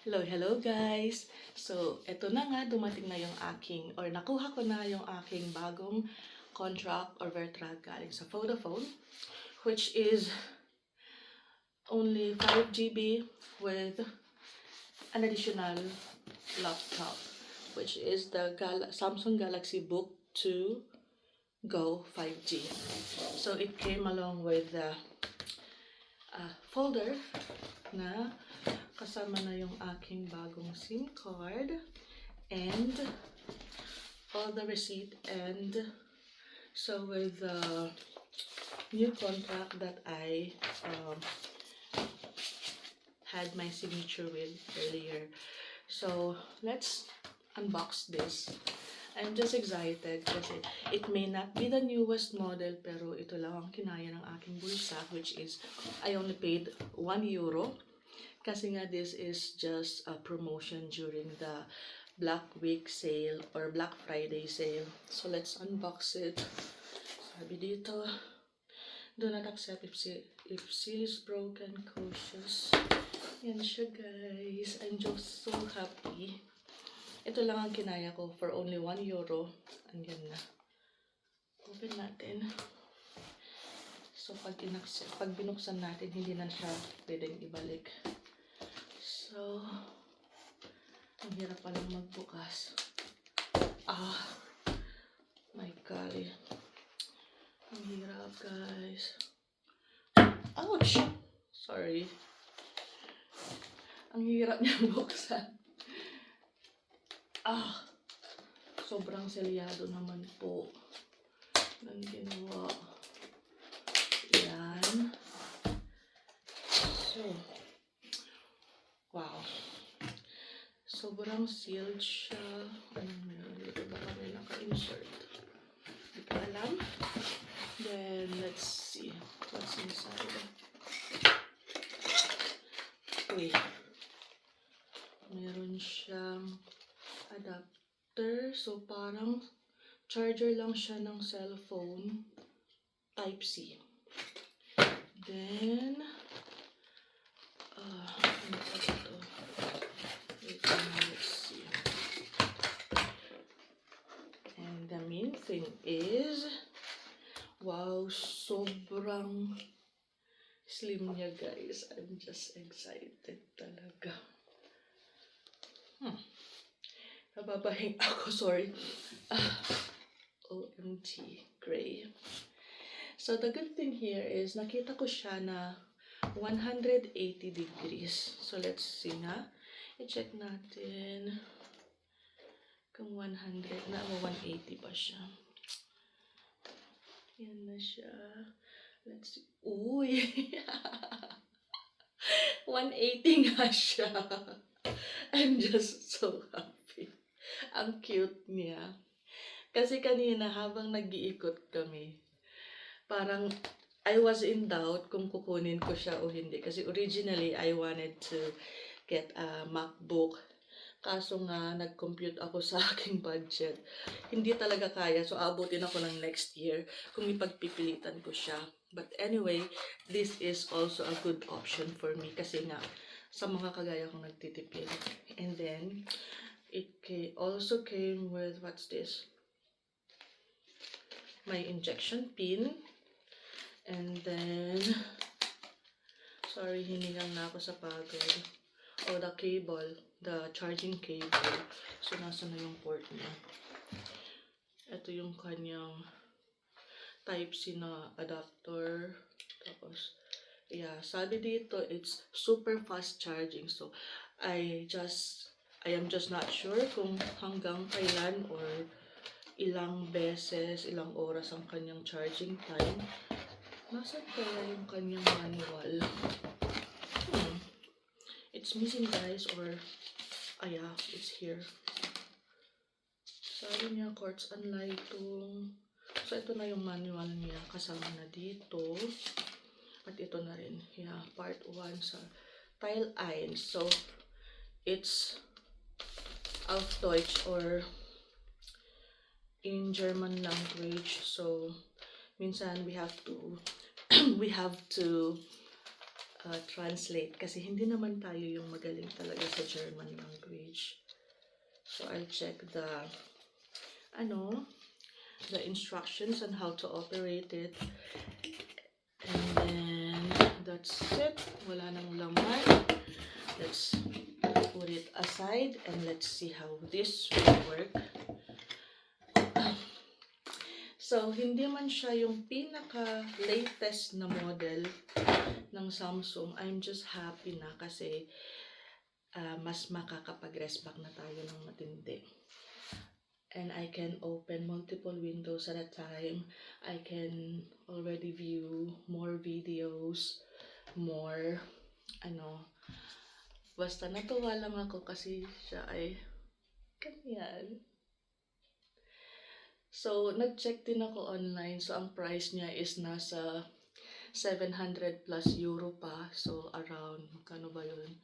Hello guys! So, eto na nga, dumating na yung aking, or nakuha ko na yung aking bagong contract or Vertrag galing sa Vodafone, which is only 5 GB with an additional laptop, which is the Samsung Galaxy Book 2 Go 5G. So, it came along with the folder na kasama na yung aking bagong SIM card and all the receipt, and so with the new contract that I had my signature with earlier. So let's unbox this. I'm just excited kasi it may not be the newest model, pero ito lang ang kinaya ng aking bulsa, which is I only paid €1 kasi nga this is just a promotion during the Black Week sale or Black Friday sale. So let's unbox it. Sabi dito, do not accept if seal is broken, cautious. Yan siya guys. I'm just so happy. Ito lang ang kinaya ko for only €1. Andyan na. Open natin. So pag binuksan natin, hindi na siya pwedeng ibalik. So, ang hirap palang magbukas. My golly. Ang hirap, guys. Ouch! Sorry. Ang hirap niyang buksan. Sobrang selyado naman po ng ginawa. Yan. So, wow. Sobrang sealed siya. Anong meron dito? Baka may naka-insert. Hindi ko alam. Then, let's see what's inside. Uy. Meron siyang adapter. So, parang charger lang siya ng cellphone. Type-C. Then, ano pa ito? Let's see. And the main thing is, wow, sobrang slim niya guys. I'm just excited talaga. Nababahing ako, sorry. OMG, gray. So the good thing here is nakita ko siya na 180 degrees. So let's see na. I-check natin kung 100 na o 180 pa siya. Yan na siya. Let's see. Uy! 180 nga siya. I'm just so happy. Ang cute niya. Kasi kanina habang nag-iikot kami, parang I was in doubt kung kukunin ko siya o hindi. Kasi originally, I wanted to get a MacBook. Kaso nga, nag-compute ako sa aking budget. Hindi talaga kaya. So, abutin ako ng next year kung ipagpipilitan ko siya. But anyway, this is also a good option for me. Kasi nga, sa mga kagaya kong nagtitipid. And then, it also came with, what's this? My injection pin. And then, sorry, hinilang na ako sa pagod. Oh, the cable, the charging cable. So, nasa na yung port niya. Ito yung kanyang Type-C na adapter. Tapos, yeah, sabi dito, it's super fast charging. So, I am just not sure kung hanggang kailan or ilang beses, ilang oras ang kanyang charging time. Nasaan kaya yung kanyang manual? It's missing guys, or yeah, it's here. Sabi niya, quartz and lighting. So, ito na yung manual niya. Kasama na dito. At ito na rin. Yeah, part 1 sa Tile 1. So, it's auf Deutsch or in German language. So, minsan we have to translate kasi hindi naman tayo yung magaling talaga sa German language. So I'll check the instructions on how to operate it. And then that's it. Wala nang laman. Let's put it aside and let's see how this will work. So, hindi man siya yung pinaka-latest na model ng Samsung. I'm just happy na kasi mas makakapag-rest back na tayo ng matindi. And I can open multiple windows at a time. I can already view more videos, more, basta natuwa lang ako kasi siya ay ganyan. So, nag-check din ako online. So, ang price niya is nasa 700 plus euro pa. So, around, kano ba yun?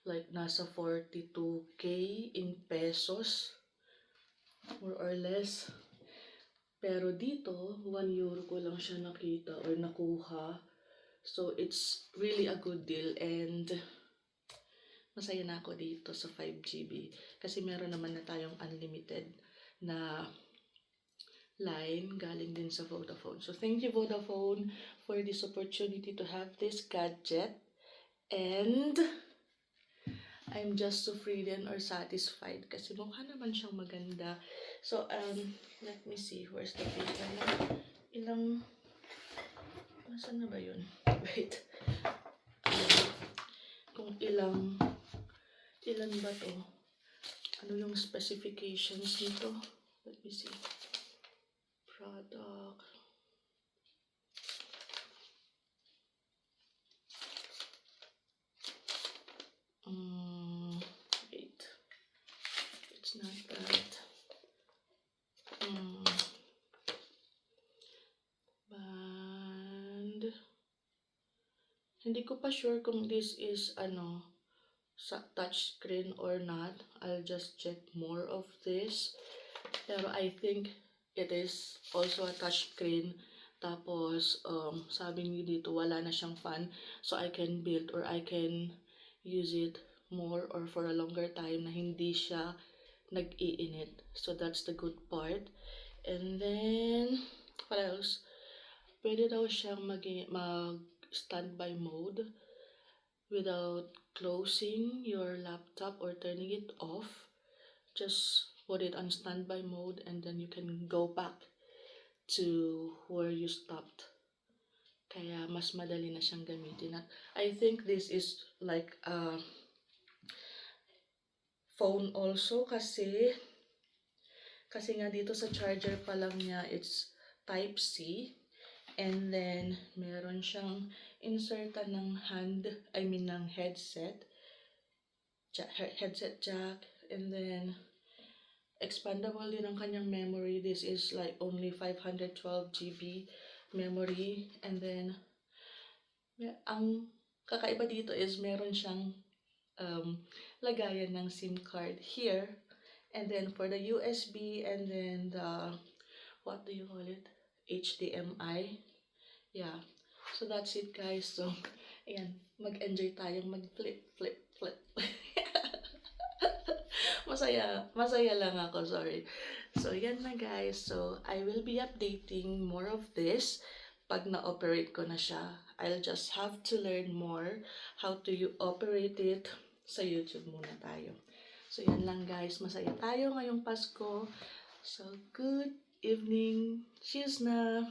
Like, nasa 42k in pesos. More or less. Pero dito, 1 euro ko lang siya nakita or nakuha. So, it's really a good deal and masaya na ako dito sa 5GB. Kasi meron naman na tayong unlimited na line galing din sa Vodafone. So, thank you Vodafone for this opportunity to have this gadget. And I'm just so freedom or satisfied kasi mukha naman siyang maganda. So, let me see. Where's the paper na? Nasaan na ba yun? Wait. Kung ilan ba to? Ano yung specifications nito? Let me see. Product. Wait. It's not that. Band. Hindi ko pa sure kung this is sa touchscreen or not. I'll just check more of this. Pero I think it is also a touchscreen. Tapos, sabi niyo dito, wala na siyang fan. So, I can build or I can use it more or for a longer time na hindi siya nag-iinit. So, that's the good part. And then, what else? Pwede daw siyang mag-standby mode without closing your laptop or turning it off. Just put it on standby mode and then you can go back to where you stopped. Kaya mas madali na siyang gamitin. At I think this is like a phone also kasi nga dito sa charger pa lang niya it's type C. And then meron siyang insertan ng headset jack, and then expandable din ang kanyang memory. This is like only 512GB memory. And then ang kakaiba dito is meron siyang lagayan ng SIM card here. And then for the USB and then the, what do you call it? HDMI. Yeah. So that's it guys. So, ayan. Mag-enjoy tayong mag-flip. Masaya lang ako, sorry. So, yan na guys. So, I will be updating more of this pag na-operate ko na siya. I'll just have to learn more how to operate it. Sa YouTube muna tayo. So, yan lang guys. Masaya tayo ngayong Pasko. So, good evening. Cheers na!